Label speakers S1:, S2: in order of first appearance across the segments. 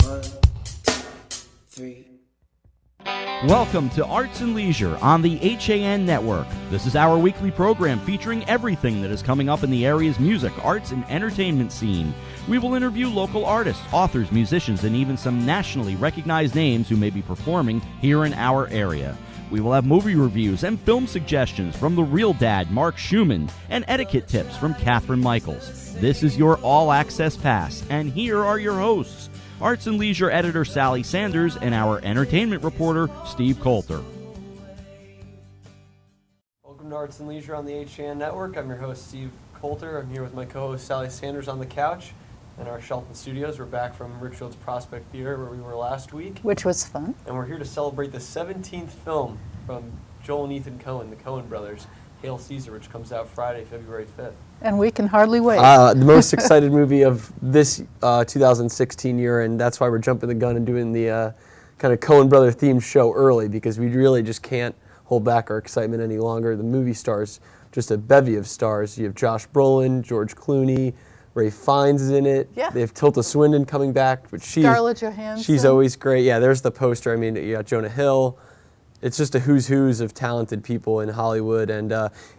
S1: 1, 2, 3.
S2: Welcome to Arts and Leisure on the HAN Network. This is our weekly program featuring everything that is coming up in the area's music, arts, and entertainment scene. We will interview local artists, authors, musicians, and even some nationally recognized names who may be performing here in our area. We will have movie reviews and film suggestions from the real dad, Mark Schumann, and etiquette tips from Catherine Michaels. This is your all-access pass, and here are your hosts, Arts and Leisure editor Sally Sanders and our entertainment reporter Steve Coulter.
S3: Welcome to Arts and Leisure on the HAN Network. I'm your host Steve Coulter. I'm here with my co-host Sally Sanders on the couch in our Shelton studios. We're back from Richfield's Prospect Theater where we were last week.
S4: Which was fun.
S3: And we're here to celebrate the 17th film from Joel and Ethan Coen, the Coen brothers, Hail Caesar, which comes out Friday, February 5th.
S4: And we can hardly wait.
S3: The most excited movie of this 2016 year, and that's why we're jumping the gun and doing the kind of Coen brother themed show early, because we really just can't hold back our excitement any longer. The movie stars, just a bevy of stars. You have Josh Brolin, George Clooney, Ray Fiennes is in it.
S4: Yeah.
S3: They have Tilda Swinton coming back, but
S4: Scarlett Johansson.
S3: She's always great. Yeah, there's the poster. I mean, you got Jonah Hill. It's just a who's who's of talented people in Hollywood, and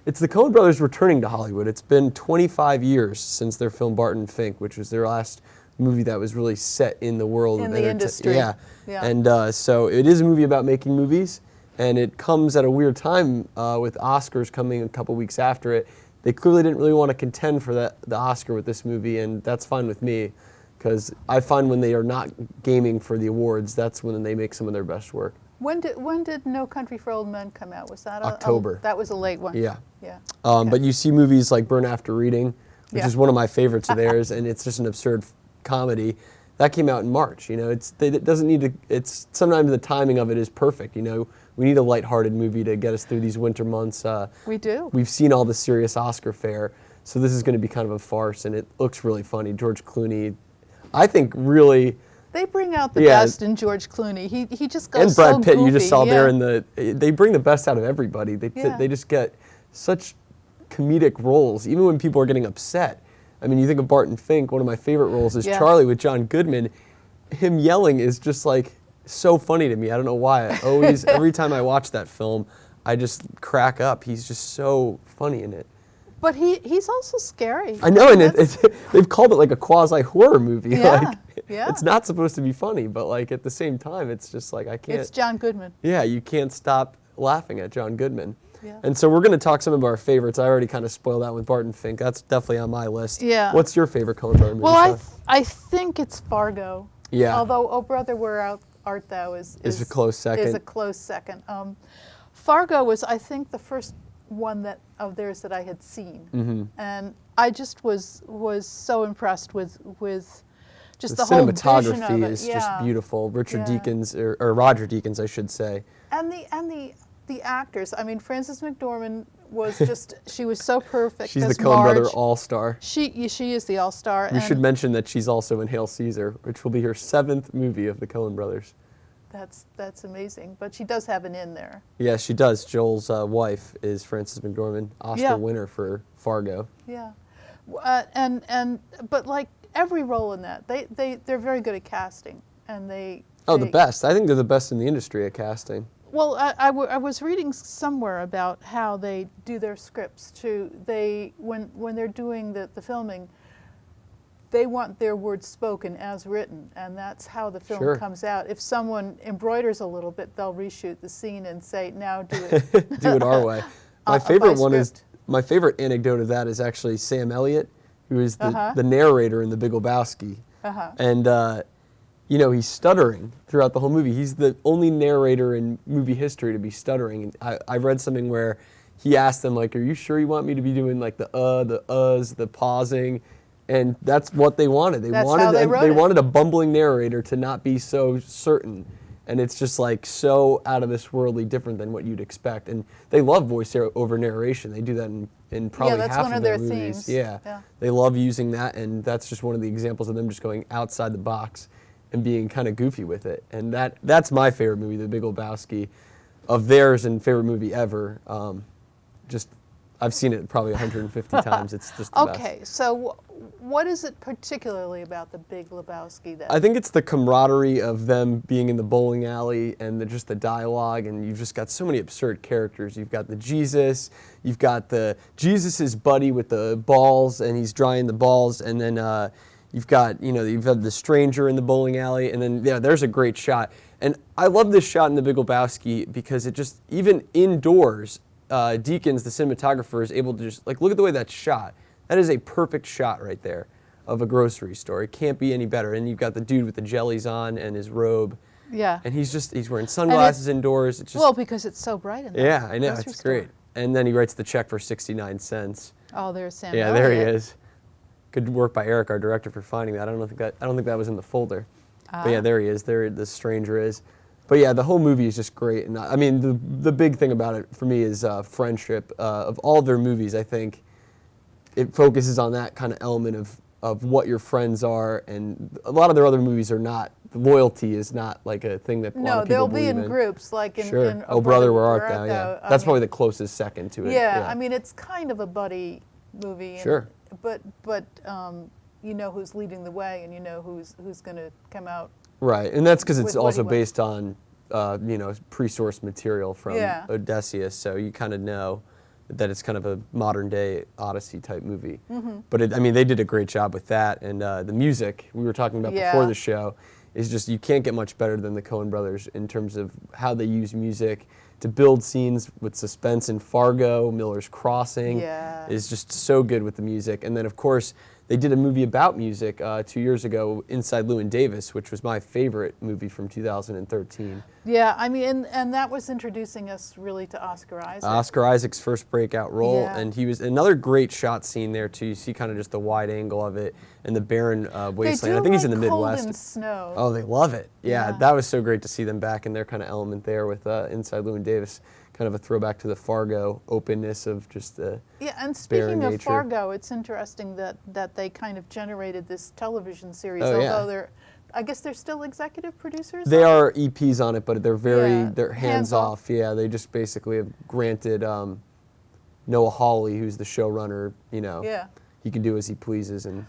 S3: it's the Coen brothers returning to Hollywood. It's been 25 years since their film Barton Fink, which was their last movie that was really set in the world.
S4: In the industry.
S3: Yeah. And so it is a movie about making movies, and it comes at a weird time with Oscars coming a couple weeks after it. They clearly didn't really want to contend for the Oscar with this movie, and that's fine with me, because I find when they are not gaming for the awards, that's when they make some of their best work.
S4: When did No Country for Old Men come out? Was that
S3: October?
S4: That was a late one.
S3: Yeah.
S4: Yeah.
S3: Okay. But you see movies like Burn After Reading, which is one of my favorites of theirs, and it's just an absurd comedy. That came out in March. You know, it doesn't need to. It's sometimes the timing of it is perfect. You know, we need a lighthearted movie to get us through these winter months.
S4: We do.
S3: We've seen all the serious Oscar fare, so this is going to be kind of a farce, and it looks really funny. George Clooney, I think, really.
S4: They bring out the best in George Clooney. He just goes so
S3: And Brad Pitt,
S4: goofy.
S3: you just saw there they bring the best out of everybody. They just get such comedic roles, even when people are getting upset. I mean, you think of Barton Fink, one of my favorite roles is Charlie with John Goodman. Him yelling is just like so funny to me. I don't know why. I always, every time I watch that film, I just crack up. He's just so funny in it.
S4: But he's also scary.
S3: I know, and they've called it like a quasi-horror movie.
S4: Yeah,
S3: It's not supposed to be funny, but like at the same time, it's just like I can't.
S4: It's John Goodman.
S3: Yeah, you can't stop laughing at John Goodman.
S4: Yeah.
S3: And so we're going to talk some of our favorites. I already kind of spoiled that with Barton Fink. That's definitely on my list.
S4: Yeah.
S3: What's your favorite Coen brother movie?
S4: Well, I think it's Fargo.
S3: Yeah.
S4: Although Oh Brother Where Art Thou is
S3: a close second.
S4: Is a close second. Fargo was, I think, the first one of theirs that I had seen, and I just was so impressed with just the whole vision of it.
S3: The cinematography is just beautiful. Richard Deakins, or Roger Deakins, I should say.
S4: And the actors. I mean, Frances McDormand was just she was so perfect.
S3: She's
S4: as
S3: the Coen
S4: Marge.
S3: brother all-star.
S4: She is the all-star.
S3: We should mention that she's also in Hail Caesar, which will be her 7th movie of the Coen brothers.
S4: That's amazing, but she does have an in there.
S3: Yeah, she does. Joel's wife is Frances McDormand, Oscar winner for Fargo.
S4: Yeah, but like every role in that, they're very good at casting, and the
S3: best. I think they're the best in the industry at casting.
S4: Well, I was reading somewhere about how they do their scripts too. When they're doing the filming, they want their words spoken as written, and that's how the film comes out. If someone embroiders a little bit, they'll reshoot the scene and say, "Now do it."
S3: Do it our way. My favorite one is my favorite anecdote of that is actually Sam Elliott, who is the narrator in The Big Lebowski, and he's stuttering throughout the whole movie. He's the only narrator in movie history to be stuttering. And I read something where he asked them like, "Are you sure you want me to be doing like the uhs, the pausing?" And that's what they wanted. They wanted a bumbling narrator to not be so certain. And it's just like so out of this worldly different than what you'd expect. And they love voice over narration. They do that in probably half of their movies.
S4: Themes.
S3: Yeah. They love using that, and that's just one of the examples of them just going outside the box and being kind of goofy with it. And that's my favorite movie, The Big Lebowski, of theirs, and favorite movie ever. Just I've seen it probably 150 times. It's just the best.
S4: Okay, so what is it particularly about The Big Lebowski that...
S3: I think it's the camaraderie of them being in the bowling alley and just the dialogue, and you've just got so many absurd characters. You've got the Jesus, you've got the Jesus's buddy with the balls, and he's drying the balls, and then you've got the stranger in the bowling alley, and then there's a great shot. And I love this shot in The Big Lebowski because it just, even indoors, Deakins, the cinematographer, is able to just, look at the way that's shot. That is a perfect shot right there of a grocery store. It can't be any better. And you've got the dude with the jellies on and his robe.
S4: Yeah.
S3: And he's wearing sunglasses indoors. It's just,
S4: well, because it's so bright in there.
S3: Yeah, I know, it's great. And then he writes the check for 69 cents.
S4: Oh, there's Sam.
S3: Yeah, there he is. Good work by Eric, our director, for finding that. I don't think that was in the folder. But yeah, there he is. There the stranger is. But yeah, the whole movie is just great. And I mean, the big thing about it for me is friendship. Of all their movies, I think it focuses on that kind of element of what your friends are. And a lot of their other movies are not. Loyalty is not like a thing that a lot of people believe in.
S4: They'll be in groups, like in...
S3: Sure.
S4: in
S3: Oh, Brother, Where Art Thou? Yeah. That's probably the closest second to it.
S4: Yeah, I mean, it's kind of a buddy movie. And,
S3: sure.
S4: But you know who's leading the way, and you know who's going to come out.
S3: Right, and that's because it's also
S4: went.
S3: based on, pre-sourced material from Odysseus, so you kind of know that it's kind of a modern-day Odyssey type movie. Mm-hmm. But they did a great job with that, and the music we were talking about before the show is just, you can't get much better than the Coen brothers in terms of how they use music to build scenes with suspense. In Fargo, Miller's Crossing is just so good with the music, and then of course, they did a movie about music 2 years ago, Inside Llewyn Davis, which was my favorite movie from 2013.
S4: Yeah, I mean, and that was introducing us really to Oscar Isaac.
S3: Oscar Isaac's first breakout role, and he was another great shot scene there too. You see kind of just the wide angle of it and the barren wasteland. I think he's in the Midwest.
S4: Cold and snow.
S3: Oh, they love it. Yeah, that was so great to see them back in their kind of element there with Inside Llewyn Davis. Kind of a throwback to the Fargo openness of just the
S4: and speaking of
S3: nature.
S4: Fargo, it's interesting that they kind of generated this television series, I guess they're still executive producers?
S3: They are EPs on it, but they're hands-off. Yeah, they just basically have granted Noah Hawley, who's the showrunner, he can do as he pleases, and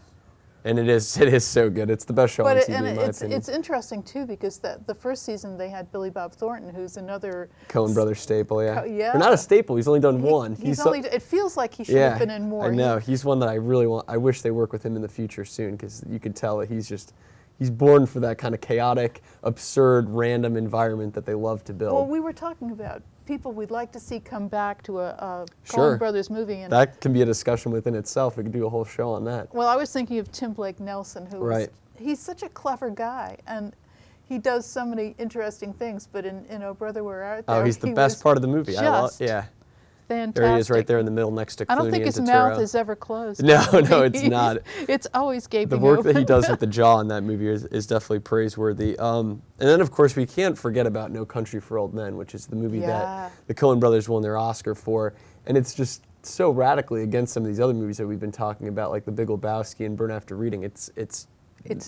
S3: it is so good. It's the best show on TV, in my opinion.
S4: It's interesting, too, because the first season they had Billy Bob Thornton, who's another...
S3: Coen Brothers staple, yeah. Or not a staple, he's only done one.
S4: It feels like he should have been in more.
S3: I know, he's one that I really want. I wish they work with him in the future soon, because you could tell that he's born for that kind of chaotic, absurd, random environment that they love to build.
S4: Well, we were talking about people we'd like to see come back to a Coen Brothers movie. And
S3: that can be a discussion within itself. We could do a whole show on that.
S4: Well, I was thinking of Tim Blake Nelson, he's such a clever guy, and he does so many interesting things, but in Oh Brother, Where Art Thou?
S3: Oh, he's the best part of the movie.
S4: Fantastic.
S3: There he is right there in the middle next to Clooney.
S4: I don't think his mouth is ever closed.
S3: No, it's not.
S4: It's always gaping
S3: The work
S4: open.
S3: that he does with the jaw in that movie is definitely praiseworthy. And then, of course, we can't forget about No Country for Old Men, which is the movie that the Coen brothers won their Oscar for. And it's just so radically against some of these other movies that we've been talking about, like The Big Lebowski and Burn After Reading. It's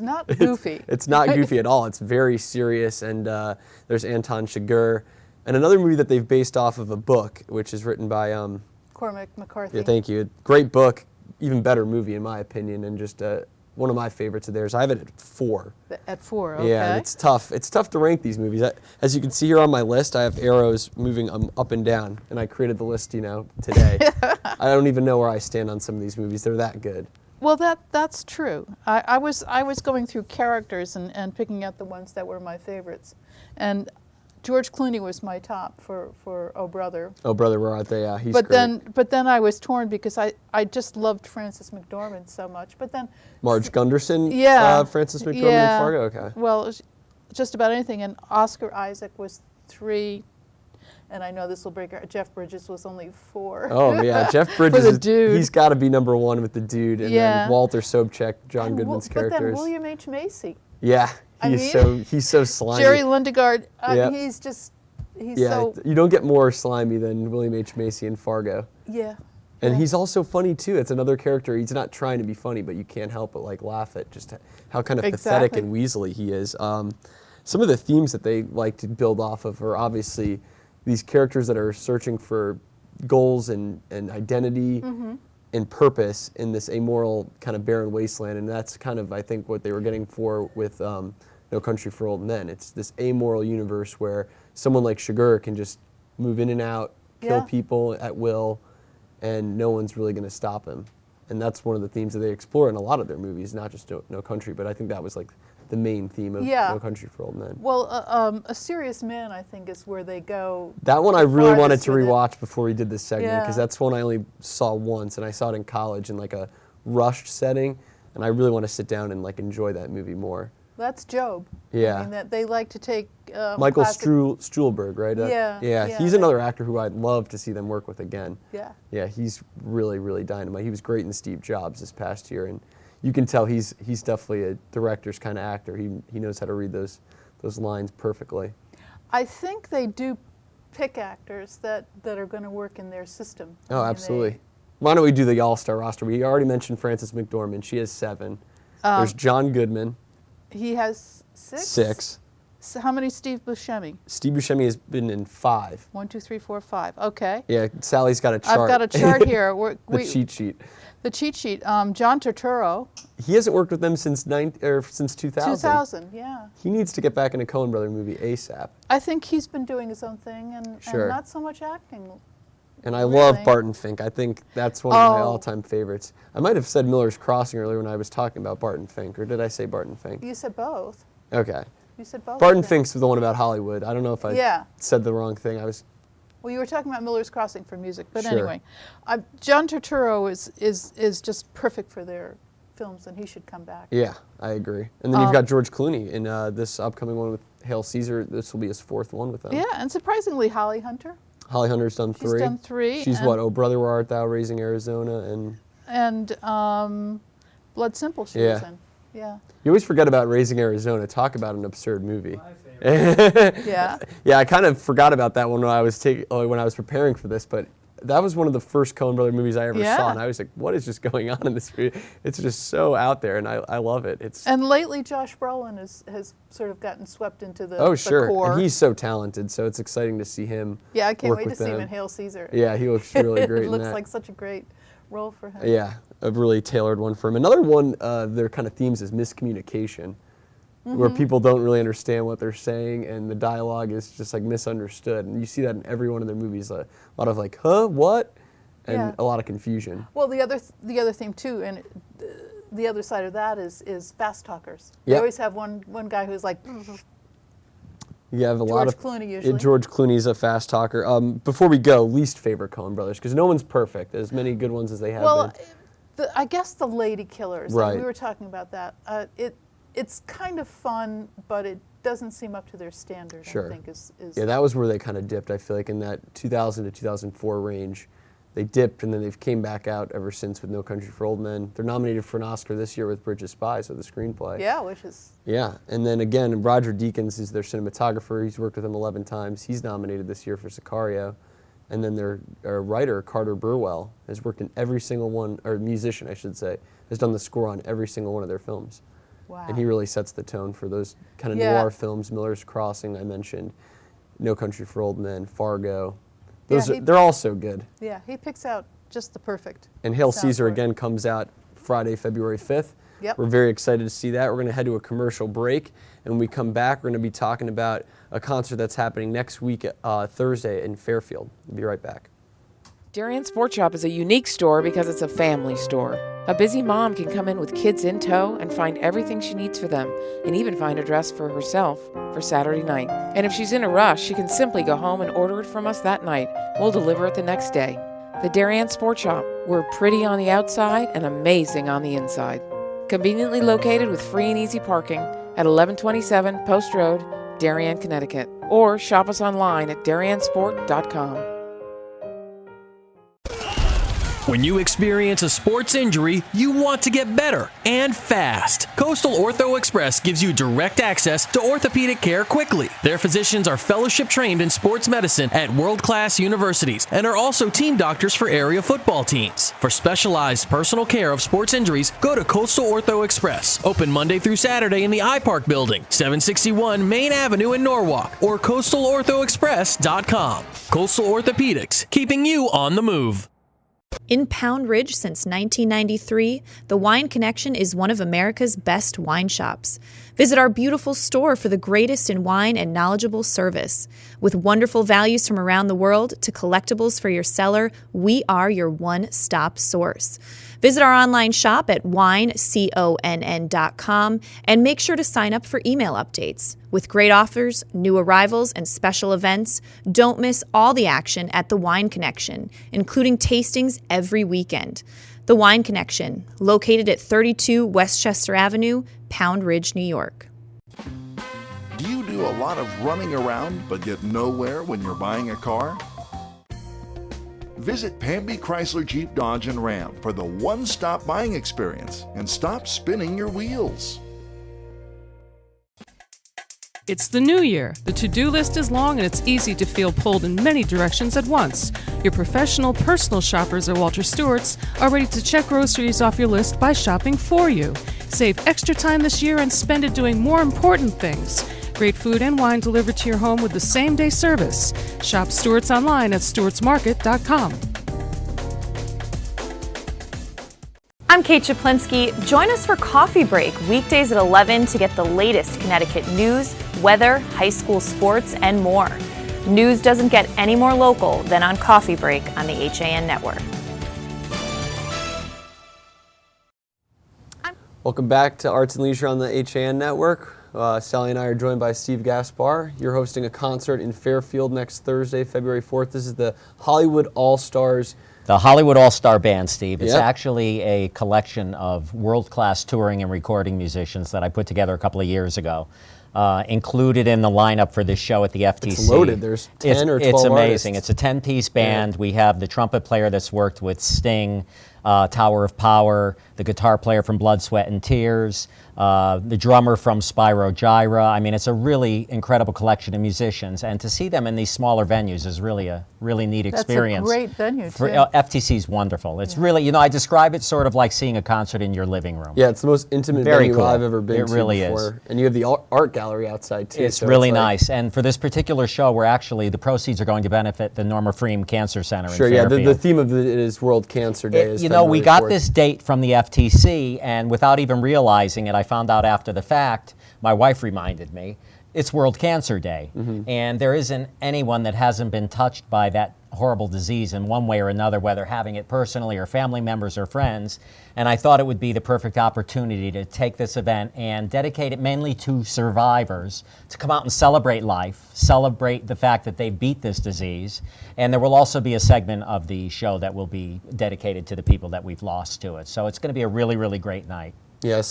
S4: not goofy.
S3: It's not goofy at all. It's very serious. And there's Anton Chigurh. And another movie that they've based off of a book, which is written by...
S4: Cormac McCarthy.
S3: Yeah, thank you. Great book, even better movie in my opinion, and just one of my favorites of theirs. I have it at 4.
S4: At 4, okay.
S3: Yeah, it's tough. It's tough to rank these movies. As you can see here on my list, I have arrows moving up and down, and I created the list, today. I don't even know where I stand on some of these movies. They're that good.
S4: Well, that's true. I was going through characters and picking out the ones that were my favorites, and George Clooney was my top for Oh Brother.
S3: Oh Brother, Where Art Thou? Yeah, he's great.
S4: But then I was torn because I just loved Frances McDormand so much. But then
S3: Marge Gunderson, Frances McDormand in Fargo. Okay.
S4: Well, just about anything. And Oscar Isaac was 3. And I know this will break. Jeff Bridges was only 4.
S3: Oh yeah, Jeff Bridges.
S4: For the Dude.
S3: He's got to be number 1 with The Dude, and then Walter Sobchak, John Goodman's characters.
S4: But then William H. Macy.
S3: Yeah. He's so slimy.
S4: Jerry Lundegaard, he's so...
S3: You don't get more slimy than William H. Macy in Fargo.
S4: Yeah.
S3: And he's also funny, too. It's another character. He's not trying to be funny, but you can't help but laugh at just how kind of pathetic and weaselly he is. Some of the themes that they like to build off of are obviously these characters that are searching for goals and identity and purpose in this amoral kind of barren wasteland, and that's kind of, I think, what they were getting for with No Country for Old Men. It's this amoral universe where someone like Sugar can just move in and out, kill people at will, and no one's really going to stop him. And that's one of the themes that they explore in a lot of their movies, not just No Country, but I think that was like the main theme of No Country for Old Men.
S4: Well, A Serious Man, I think, is where they go.
S3: That one I really wanted to rewatch before we did this segment, because that's one I only saw once, and I saw it in college in like a rushed setting, and I really want to sit down and like enjoy that movie more.
S4: That's Job.
S3: Yeah.
S4: I mean, that they like to take
S3: Michael
S4: classic...
S3: Stuhlbarg, right? Yeah. He's another actor who I'd love to see them work with again.
S4: Yeah.
S3: Yeah, he's really, really dynamite. He was great in Steve Jobs this past year, and you can tell he's definitely a director's kind of actor. He knows how to read those lines perfectly.
S4: I think they do pick actors that are going to work in their system.
S3: Oh, absolutely. Why don't we do the all-star roster? We already mentioned Frances McDormand. She has 7. There's John Goodman.
S4: He has 6?
S3: 6.
S4: So how many Steve Buscemi?
S3: Steve Buscemi has been in 5.
S4: 1, 2, 3, 4, 5. Okay.
S3: Yeah, Sally's got a chart.
S4: I've got a chart here.
S3: The cheat sheet.
S4: The cheat sheet. John Turturro.
S3: He hasn't worked with them since 2000.
S4: 2000, yeah.
S3: He needs to get back in a Coen Brother movie ASAP.
S4: I think he's been doing his own thing and not so much acting.
S3: And I love Barton Fink. I think that's one of my all-time favorites. I might have said Miller's Crossing earlier when I was talking about Barton Fink, or did I say Barton Fink?
S4: You said both.
S3: Okay.
S4: You said both.
S3: Barton Fink's the one about Hollywood. I don't know if I said the wrong thing.
S4: Well, you were talking about Miller's Crossing for music, but anyway, John Turturro is just perfect for their films, and he should come back.
S3: Yeah, I agree. And then you've got George Clooney in this upcoming one with Hail Caesar. This will be his 4th one with them.
S4: Yeah, and surprisingly, Holly Hunter.
S3: Holly Hunter's done 3.
S4: She's done 3.
S3: She's what? Oh, Brother, Where Art Thou? Raising Arizona,
S4: and Blood Simple. She was in. Yeah.
S3: You always forget about Raising Arizona. Talk about an absurd movie.
S5: My favorite.
S4: Yeah.
S3: Yeah, I kind of forgot about that one when I was preparing for this, but that was one of the first Coen Brother movies I ever saw, and I was like, what is just going on in this movie? It's just so out there, and I love it.
S4: And lately, Josh Brolin has sort of gotten swept into the
S3: sure.
S4: the core.
S3: And he's so talented, so it's exciting to see him.
S4: Yeah, I can't
S3: work
S4: wait to
S3: with
S4: see him
S3: them.
S4: in Hail Caesar.
S3: Yeah, he looks really great.
S4: It looks
S3: in that.
S4: like such a great role for him.
S3: Yeah, a really tailored one for him. Another one, their kind of themes is miscommunication, where people don't really understand what they're saying, and the dialogue is just like misunderstood. And you see that in every one of their movies. A lot of like, huh, what? And a lot of confusion.
S4: Well, the other theme too, and the other side of that is fast talkers.
S3: Yep.
S4: They always have one guy who's like.
S3: You have a lot of
S4: George Clooney usually.
S3: George Clooney's a fast talker. Before we go, least favorite Coen Brothers, because no one's perfect. As many good ones as they have been.
S4: I guess the Lady Killers.
S3: Right.
S4: We were talking about that. It's kind of fun, but it doesn't seem up to their standard.
S3: Sure.
S4: I think is.
S3: Yeah, that was where they kind of dipped. I feel like in that 2000 to 2004 range. They dipped, and then they've came back out ever since with No Country for Old Men. They're nominated for an Oscar this year with Bridge of Spies, so the screenplay.
S4: Yeah, which is...
S3: Yeah, and then again, Roger Deakins is their cinematographer. He's worked with them 11 times. He's nominated this year for Sicario. And then their writer, Carter Burwell, has worked in every single one, or musician, I should say, has done the score on every single one of their films.
S4: Wow.
S3: And he really sets the tone for those kind of noir films. Miller's Crossing, I mentioned, No Country for Old Men, Fargo. They're all so good.
S4: Yeah, he picks out just the perfect.
S3: And Hail Caesar again comes out Friday, February 5th.
S4: Yep.
S3: We're very excited to see that. We're going to head to a commercial break, and when we come back, we're going to be talking about a concert that's happening next week, Thursday in Fairfield. We'll be right back.
S6: Darien Sport Shop is a unique store because it's a family store. A busy mom can come in with kids in tow and find everything she needs for them, and even find a dress for herself for Saturday night. And if she's in a rush, she can simply go home and order it from us that night. We'll deliver it the next day. The Darien Sport Shop. We're pretty on the outside and amazing on the inside. Conveniently located with free and easy parking at 1127 Post Road, Darien, Connecticut. Or shop us online at dariensport.com.
S5: When you experience a sports injury, you want to get better and fast. Coastal Ortho Express gives you direct access to orthopedic care quickly. Their physicians are fellowship trained in sports medicine at world-class universities and are also team doctors for area football teams. For specialized personal care of sports injuries, go to Coastal Ortho Express. Open Monday through Saturday in the iPark Building, 761 Main Avenue in Norwalk, or coastalorthoexpress.com. Coastal Orthopedics, keeping you on the move.
S7: In Pound Ridge since 1993, the Wine Connection is one of America's best wine shops. Visit our beautiful store for the greatest in wine and knowledgeable service. With wonderful values from around the world to collectibles for your cellar, we are your one-stop source. Visit our online shop at wineconn.com and make sure to sign up for email updates. With great offers, new arrivals, and special events, don't miss all the action at The Wine Connection, including tastings every weekend. The Wine Connection, located at 32 Westchester Avenue, Pound Ridge, New York.
S8: Do you do a lot of running around but get nowhere when you're buying a car? Visit Pamby Chrysler Jeep Dodge and Ram for the one-stop buying experience and stop spinning your wheels.
S9: It's the new year. The to-do list is long and it's easy to feel pulled in many directions at once. Your professional personal shoppers at Walter Stewart's are ready to check groceries off your list by shopping for you. Save extra time this year and spend it doing more important things. Great food and wine delivered to your home with the same-day service. Shop Stewart's online at stewartsmarket.com.
S7: I'm Kate Chaplinsky. Join us for Coffee Break, weekdays at 11 to get the latest Connecticut news, weather, high school sports, and more. News doesn't get any more local than on Coffee Break on the HAN Network.
S3: Welcome back to Arts and Leisure on the HAN Network. Sally and I are joined by Steve Gaspar. You're hosting a concert in Fairfield next Thursday, February 4th. This is the Hollywood All-Stars.
S10: The Hollywood All-Star Band, Steve. It's
S3: Yep.
S10: actually a collection of world-class touring and recording musicians that I put together a couple of years ago. Included in the lineup for this show at the FTC.
S3: It's loaded. There's 10 or 12
S10: It's amazing.
S3: artists.
S10: It's a 10-piece band. We have the trumpet player that's worked with Sting, Tower of Power, the guitar player from Blood, Sweat, and Tears, the drummer from Spyro Gyra. I mean, it's a really incredible collection of musicians, and to see them in these smaller venues is really a really neat experience.
S4: That's a great venue, too.
S10: FTC is wonderful. It's really, you know, I describe it sort of like seeing a concert in your living room.
S3: Yeah, it's the most intimate
S10: Very
S3: venue
S10: cool.
S3: I've ever been
S10: It
S3: to
S10: really
S3: before.
S10: is.
S3: And you have the art gallery outside, too.
S10: It's
S3: so
S10: really
S3: like-
S10: nice. And for this particular show, we're actually, the proceeds are going to benefit the Norma Freem Cancer Center
S3: Sure,
S10: in
S3: yeah,
S10: Fairfield.
S3: the theme of it is World Cancer Day.
S10: You know, we got this date from the FTC, and without even realizing it, I found out after the fact, my wife reminded me, it's World Cancer Day. And there isn't anyone that hasn't been touched by that horrible disease in one way or another, whether having it personally or family members or friends. And I thought it would be the perfect opportunity to take this event and dedicate it mainly to survivors, to come out and celebrate life, celebrate the fact that they beat this disease. And there will also be a segment of the show that will be dedicated to the people that we've lost to it. So it's going to be a really, really great night.
S3: Yeah,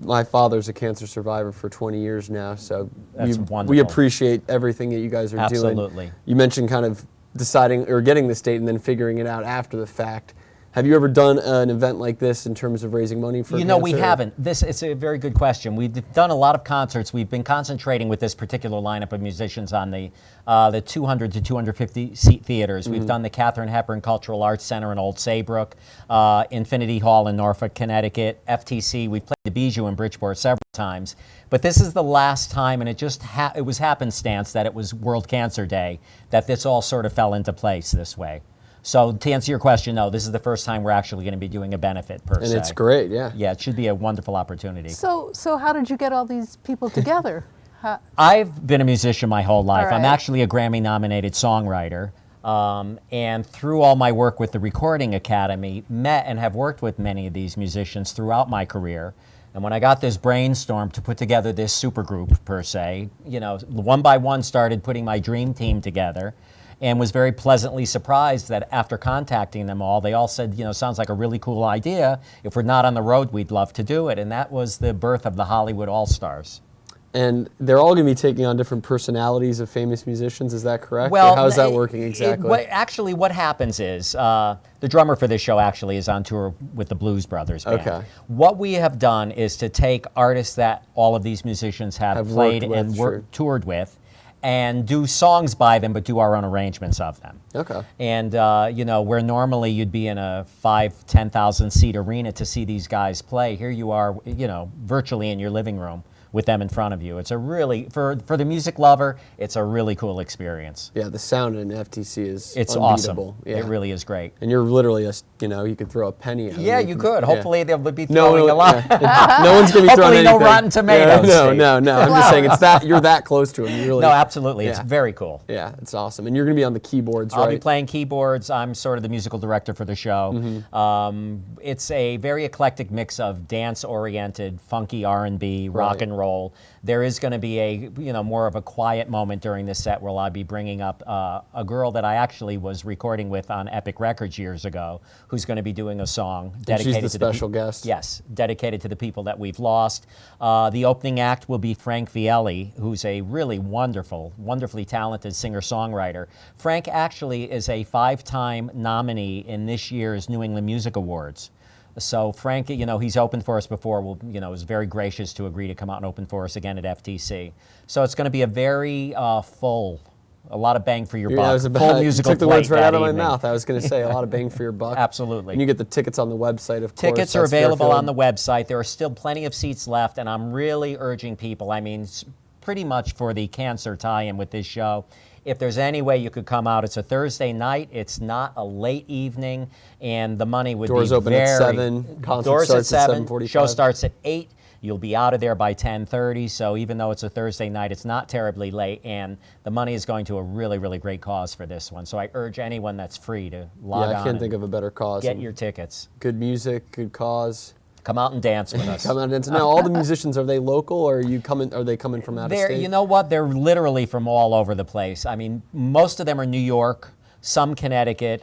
S3: my father's a cancer survivor for 20 years now, so
S10: That's
S3: we
S10: wonderful.
S3: appreciate everything that you guys are doing.
S10: Absolutely.
S3: You mentioned kind of deciding or getting this date and then figuring it out after the fact. Have you ever done an event like this in terms of raising money for
S10: You know, we
S3: cancer?
S10: haven't. It's a very good question. We've done a lot of concerts. We've been concentrating with this particular lineup of musicians on the 200 to 250 seat theaters. We've done the Katharine Hepburn Cultural Arts Center in Old Saybrook, Infinity Hall in Norfolk, Connecticut, FTC. We've played the Bijou in Bridgeport several times. But this is the last time, and it was happenstance that it was World Cancer Day, that this all sort of fell into place this way. So to answer your question, no, this is the first time we're actually going to be doing a benefit per se.
S3: And it's great, yeah.
S10: Yeah, it should be a wonderful opportunity.
S4: So how did you get all these people together?
S10: I've been a musician my whole life.
S4: All
S10: I'm
S4: right.
S10: actually a Grammy-nominated songwriter. And through all my work with the Recording Academy, met and have worked with many of these musicians throughout my career. And when I got this brainstorm to put together this supergroup, per se, you know, one by one started putting my dream team together, and was very pleasantly surprised that after contacting them all, they all said, you know, sounds like a really cool idea. If we're not on the road, we'd love to do it. And that was the birth of the Hollywood All-Stars.
S3: And they're all going to be taking on different personalities of famous musicians. Is that correct?
S10: Well,
S3: or how's that working exactly?
S10: Actually, what happens is the drummer for this show actually is on tour with the Blues Brothers band.
S3: Okay.
S10: What we have done is to take artists that all of these musicians have played and toured with, and do songs by them, but do our own arrangements of them.
S3: Okay.
S10: And where normally you'd be in a 5,000-10,000 seat arena to see these guys play, here you are, virtually in your living room with them in front of you. It's a really, for the music lover, it's a really cool experience.
S3: Yeah, the sound in FTC is
S10: It's
S3: unbeatable.
S10: awesome.
S3: Yeah.
S10: It really is great.
S3: And you're literally, you could throw a penny at
S10: Yeah,
S3: them.
S10: you could. Hopefully they would be
S3: No,
S10: throwing a lot.
S3: no one's going to be throwing
S10: Hopefully
S3: anything.
S10: no Rotten Tomatoes.
S3: Yeah, no. I'm just saying you're that close to them. You really,
S10: no, absolutely. It's very cool.
S3: Yeah, it's awesome. And you're going to be on the keyboards, right?
S10: I'll be playing keyboards. I'm sort of the musical director for the show. It's a very eclectic mix of dance-oriented, funky R&B, rock and roll. There is going to be a more of a quiet moment during this set where I'll be bringing up a girl that I actually was recording with on Epic Records years ago, who's going to be doing a song dedicated
S3: she's the special guest.
S10: Yes, dedicated to the people that we've lost. The opening act will be Frank Vielli, who's a really wonderfully talented singer-songwriter. Frank actually is a 5-time nominee in this year's New England Music Awards. So Frank, he's opened for us before. Was very gracious to agree to come out and open for us again at FTC. So it's going to be a very full, a lot of bang for your buck. Full musical
S3: you took the words
S10: plate
S3: right out
S10: that
S3: of my
S10: evening.
S3: mouth. I was going to say a lot of bang for your buck.
S10: Absolutely.
S3: And you get the tickets on the website, of course.
S10: Tickets are available on the website. There are still plenty of seats left, and I'm really urging people. I mean, pretty much for the cancer tie-in with this show. If there's any way you could come out, it's a Thursday night. It's not a late evening, and the money would
S3: Doors
S10: be
S3: open at 7. Concert starts at 7:45.
S10: Show starts at 8. You'll be out of there by 10:30. So even though it's a Thursday night, it's not terribly late, and the money is going to a really, really great cause for this one. So I urge anyone that's free to log on.
S3: I can't think of a better cause.
S10: Get your tickets.
S3: Good music, good cause.
S10: Come out and dance with us.
S3: Come out and dance. Now, all the musicians, are they local, or are they coming from out of state?
S10: You know what? They're literally from all over the place. I mean, most of them are New York, some Connecticut.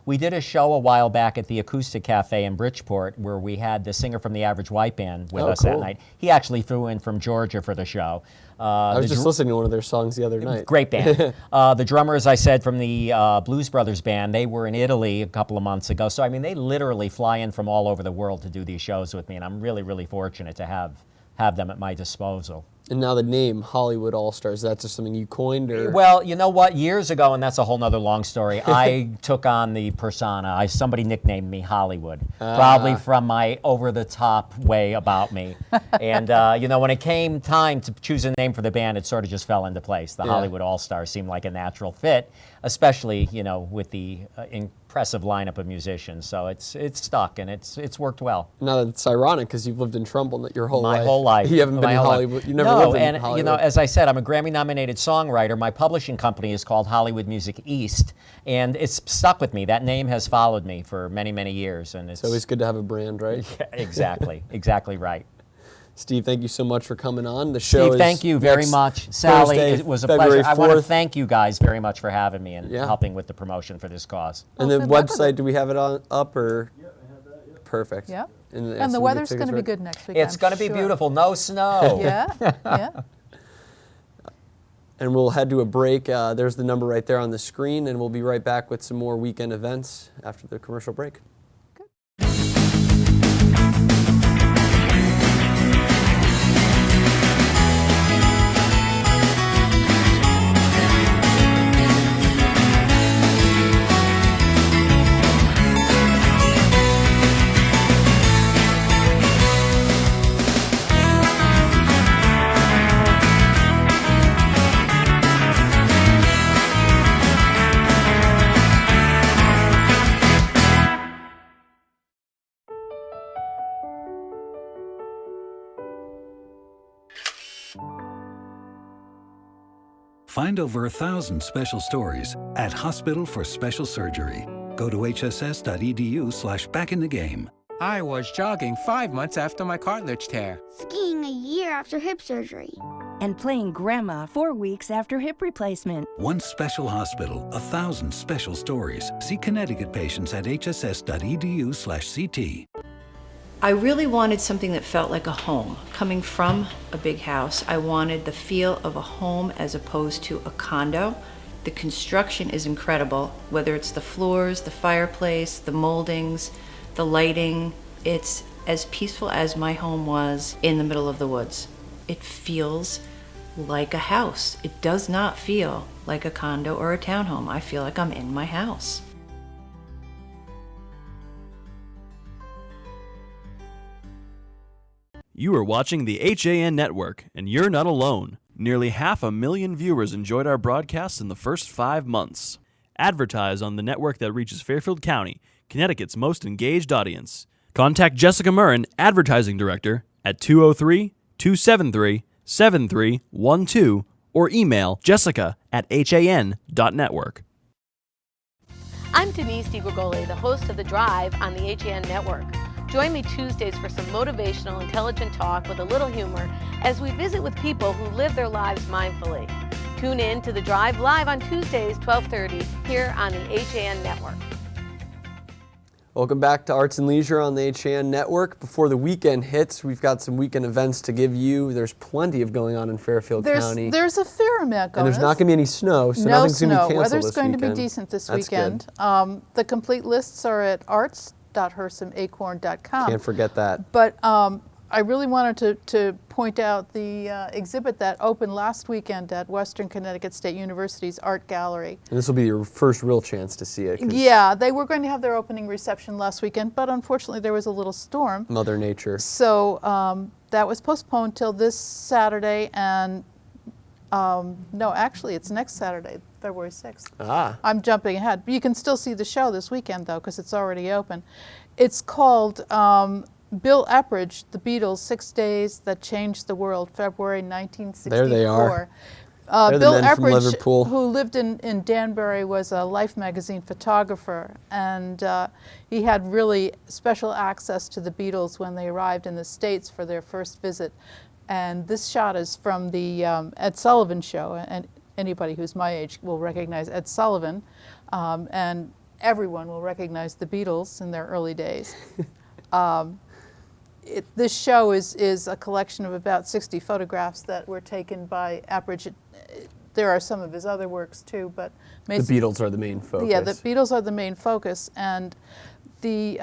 S10: We did a show a while back at the Acoustic Cafe in Bridgeport where we had the singer from the Average White Band with us that night. He actually flew in from Georgia for the show.
S3: I was just listening to one of their songs the other night.
S10: Great band. The drummer, as I said, from the Blues Brothers band, they were in Italy a couple of months ago. So, I mean, they literally fly in from all over the world to do these shows with me, and I'm really, really fortunate to have them at my disposal.
S3: And now the name Hollywood All-Stars, that's just something you coined? Or?
S10: Well, you know what? Years ago, and that's a whole nother long story, I took on the persona. Somebody nicknamed me Hollywood, probably from my over-the-top way about me. And, when it came time to choose a name for the band, it sort of just fell into place. The Hollywood All-Stars seemed like a natural fit, especially, with the impressive lineup of musicians. So it's stuck, and it's worked well.
S3: Now, it's ironic because you've lived in Trumbull your whole life.
S10: My whole life.
S3: You haven't been in Hollywood. You never lived in Hollywood.
S10: And as I said, I'm a Grammy-nominated songwriter. My publishing company is called Hollywood Music East, and it's stuck with me. That name has followed me for many, many years, and it's
S3: always good to have a brand, right?
S10: Yeah, exactly right.
S3: Steve, thank you so much for coming on. The show
S10: Steve, thank you very much. Sally,
S3: Thursday,
S10: it was a
S3: February
S10: pleasure.
S3: 4th.
S10: I want to thank you guys very much for having me and helping with the promotion for this cause.
S3: And the website, do we have it up or?
S11: Yeah, I have that. Yep.
S3: Perfect.
S4: Yeah.
S3: And
S4: the weather's going to be good next week.
S10: It's going to be beautiful. No snow.
S4: Yeah.
S3: And we'll head to a break. There's the number right there on the screen, and we'll be right back with some more weekend events after the commercial break.
S12: Find over 1,000 special stories at Hospital for Special Surgery. Go to hss.edu/backinthegame.
S13: I was jogging 5 months after my cartilage tear.
S14: Skiing a year after hip surgery.
S15: And playing grandma 4 weeks after hip replacement.
S12: One special hospital, 1,000 special stories. See Connecticut patients at hss.edu/CT.
S11: I really wanted something that felt like a home. Coming from a big house, I wanted the feel of a home as opposed to a condo. The construction is incredible, whether it's the floors, the fireplace, the moldings, the lighting. It's as peaceful as my home was in the middle of the woods. It feels like a house. It does not feel like a condo or a townhome. I feel like I'm in my house.
S16: You are watching the HAN Network, and you're not alone. Nearly 500,000 viewers enjoyed our broadcasts in the first 5 months. Advertise on the network that reaches Fairfield County, Connecticut's most engaged audience. Contact Jessica Murrin, Advertising Director, at 203-273-7312 or email jessica@han.network.
S17: I'm Denise DiGregoli, the host of The Drive on the HAN Network. Join me Tuesdays for some motivational, intelligent talk with a little humor as we visit with people who live their lives mindfully. Tune in to The Drive live on Tuesdays, 12:30, here on the HAN Network.
S3: Welcome back to Arts and Leisure on the HAN Network. Before the weekend hits, we've got some weekend events to give you. There's plenty of going on in Fairfield County.
S4: There's a fair amount going on.
S3: And there's not going to be any snow, so nothing's going to be canceled this weekend.
S4: Weather's going to be decent this weekend. The complete lists are at arts.hersamacorn.com.
S3: Can't forget that.
S4: But I really wanted to point out the exhibit that opened last weekend at Western Connecticut State University's Art Gallery.
S3: And this will be your first real chance to see it.
S4: Yeah, they were going to have their opening reception last weekend, but unfortunately there was a little storm.
S3: Mother Nature.
S4: So that was postponed till this Saturday, and no, actually it's next Saturday, February 6th. I'm jumping ahead. You can still see the show this weekend, though, because it's already open. It's called Bill Epridge, The Beatles, 6 Days That Changed the World, February 1964.
S3: There they are.
S4: Bill Epridge, who lived in Danbury, was a Life magazine photographer, and he had really special access to the Beatles when they arrived in the States for their first visit. And this shot is from the Ed Sullivan Show, and anybody who's my age will recognize Ed Sullivan, and everyone will recognize the Beatles in their early days. This show is a collection of about 60 photographs that were taken by Epridge. There are some of his other works too, but
S3: the Beatles are the main focus.
S4: Yeah, the Beatles are the main focus, and the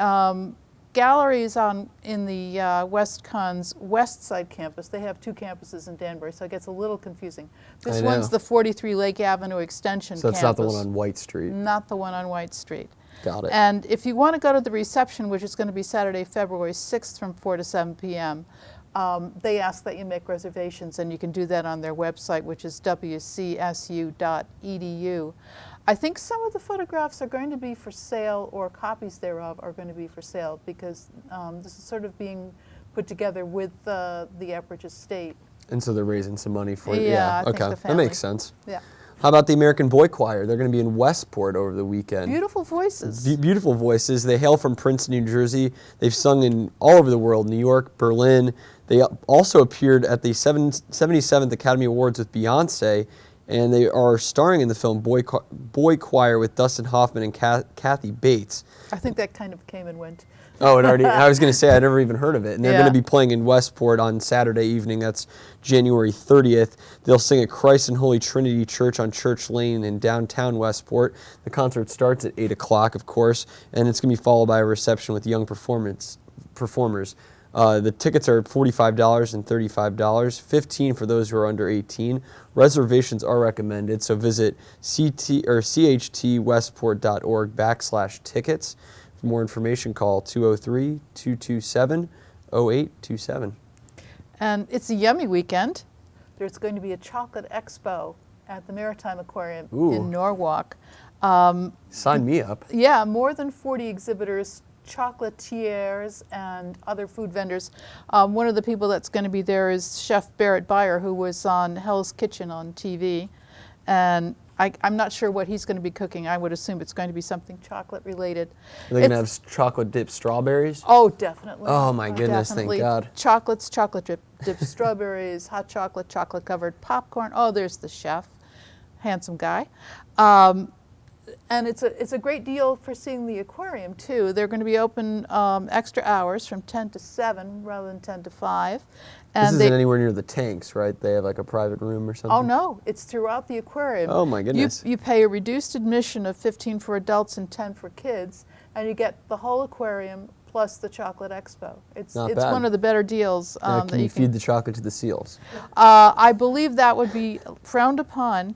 S4: gallery is in the WestCon's West Side campus. They have 2 campuses in Danbury, so it gets a little confusing. This one's the 43 Lake Avenue Extension campus.
S3: So it's not the one on White Street.
S4: Not the one on White Street.
S3: Got it.
S4: And if you want to go to the reception, which is going to be Saturday, February 6th from 4 to 7 p.m., they ask that you make reservations, and you can do that on their website, which is wcsu.edu. I think some of the photographs are going to be for sale, or copies thereof are going to be for sale, because this is sort of being put together with the Epridge estate.
S3: And so they're raising some money for it.
S4: Yeah, I think
S3: okay, that makes sense.
S4: Yeah.
S3: How about the American Boy Choir? They're going to be in Westport over the weekend.
S4: Beautiful voices.
S3: Beautiful voices. They hail from Princeton, New Jersey. They've sung in all over the world, New York, Berlin. They also appeared at the 77th Academy Awards with Beyonce, and they are starring in the film Boy Choir with Dustin Hoffman and Kathy Bates.
S4: I think that kind of came and went.
S3: Oh, it already. I was going to say I never even heard of it. And they're going to be playing in Westport on Saturday evening. That's January 30th. They'll sing at Christ and Holy Trinity Church on Church Lane in downtown Westport. The concert starts at 8 o'clock, of course, and it's going to be followed by a reception with young performers. The tickets are $45 and $35, $15 for those who are under 18. Reservations are recommended, so visit chtwestport.org/tickets. For more information, call 203-227-0827.
S4: And it's a yummy weekend. There's going to be a chocolate expo at the Maritime Aquarium in Norwalk.
S3: Sign me up.
S4: Yeah, more than 40 exhibitors, chocolatiers, and other food vendors. One of the people that's going to be there is Chef Barrett Beyer, who was on Hell's Kitchen on TV. And I'm not sure what he's going to be cooking. I would assume it's going to be something chocolate related.
S3: Are they going to have chocolate dipped strawberries?
S4: Oh, definitely.
S3: Oh my goodness,
S4: definitely.
S3: Thank God.
S4: Chocolates, chocolate dipped strawberries, hot chocolate, chocolate covered popcorn. Oh, there's the chef, handsome guy. and it's a great deal for seeing the aquarium too. They're going to be open extra hours from 10 to 7 rather than 10 to 5. And
S3: this isn't anywhere near the tanks, right? They have like a private room or something?
S4: Oh no, it's throughout the aquarium.
S3: Oh my goodness.
S4: You pay a reduced admission of $15 for adults and $10 for kids, and you get the whole aquarium plus the chocolate expo. It's one of the better deals.
S3: Now, can you feed the chocolate to the seals?
S4: I believe that would be frowned upon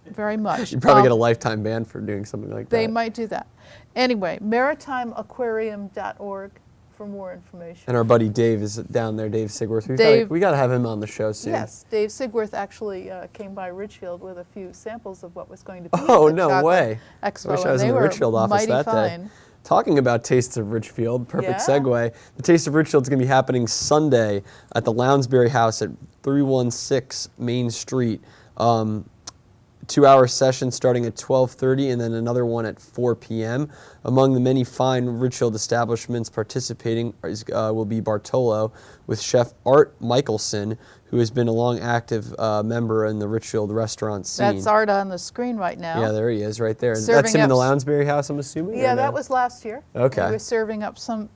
S4: very much.
S3: You'd probably get a lifetime ban for doing something like that.
S4: They might do that. Anyway, maritimeaquarium.org for more information.
S3: And our buddy Dave is down there, Dave Sigworth. We got to have him on the show soon.
S4: Yes, Dave Sigworth actually came by Ridgefield with a few samples of what was going to be
S3: Oh,
S4: the
S3: no
S4: chocolate
S3: way.
S4: Expo.
S3: I wish I was in the Ridgefield office that
S4: fine.
S3: day. Talking about Tastes of Ridgefield, perfect segue. The Taste of Ridgefield is going to be happening Sunday at the Lounsbury House at 316 Main Street. 2-hour session starting at 12:30 and then another one at 4 p.m. Among the many fine Ridgefield establishments participating will be Bartolo with Chef Art Michelson, who has been a long active member in the Richfield restaurant scene.
S4: That's Art on the screen right now.
S3: Yeah, there he is right there. That's him in the Lounsbury House, I'm assuming?
S4: Yeah, that was last year.
S3: Okay.
S4: He was serving up some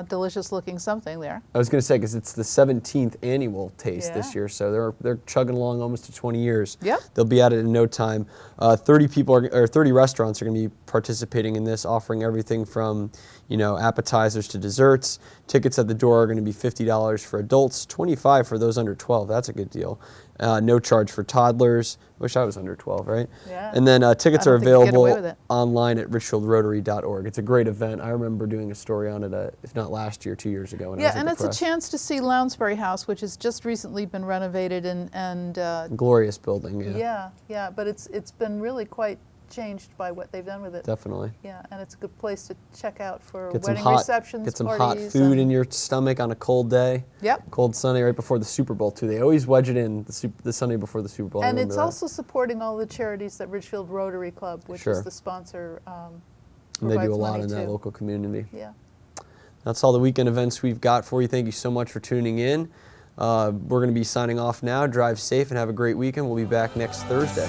S4: delicious looking something there.
S3: I was going to say, because it's the 17th annual taste this year, so they're chugging along almost to 20 years.
S4: Yep.
S3: They'll be at it in no time. 30 restaurants are going to be participating in this, offering everything from, appetizers to desserts. Tickets at the door are going to be $50 for adults, $25 for those under 12. That's a good deal. No charge for toddlers. Wish I was under 12, right?
S4: Yeah.
S3: And then tickets are available online at richfieldrotary.org. It's a great event. I remember doing a story on it, if not last year, 2 years ago.
S4: Yeah, and it's a chance to see Lounsbury House, which has just recently been renovated and
S3: glorious building.
S4: Yeah, but it's been really quite changed by what they've done with it.
S3: Definitely.
S4: Yeah, and it's a good place to check out for
S3: get
S4: wedding receptions,
S3: get some
S4: parties,
S3: hot food in your stomach on a cold day.
S4: Yep.
S3: Cold Sunday right before the Super Bowl too. They always wedge it in the Sunday before the Super Bowl.
S4: And it's also supporting all the charities that Ridgefield Rotary Club, which is the sponsor,
S3: and they do a lot in that local community.
S4: Yeah.
S3: That's all the weekend events we've got for you. Thank you so much for tuning in. We're going to be signing off now. Drive safe and have a great weekend. We'll be back next Thursday.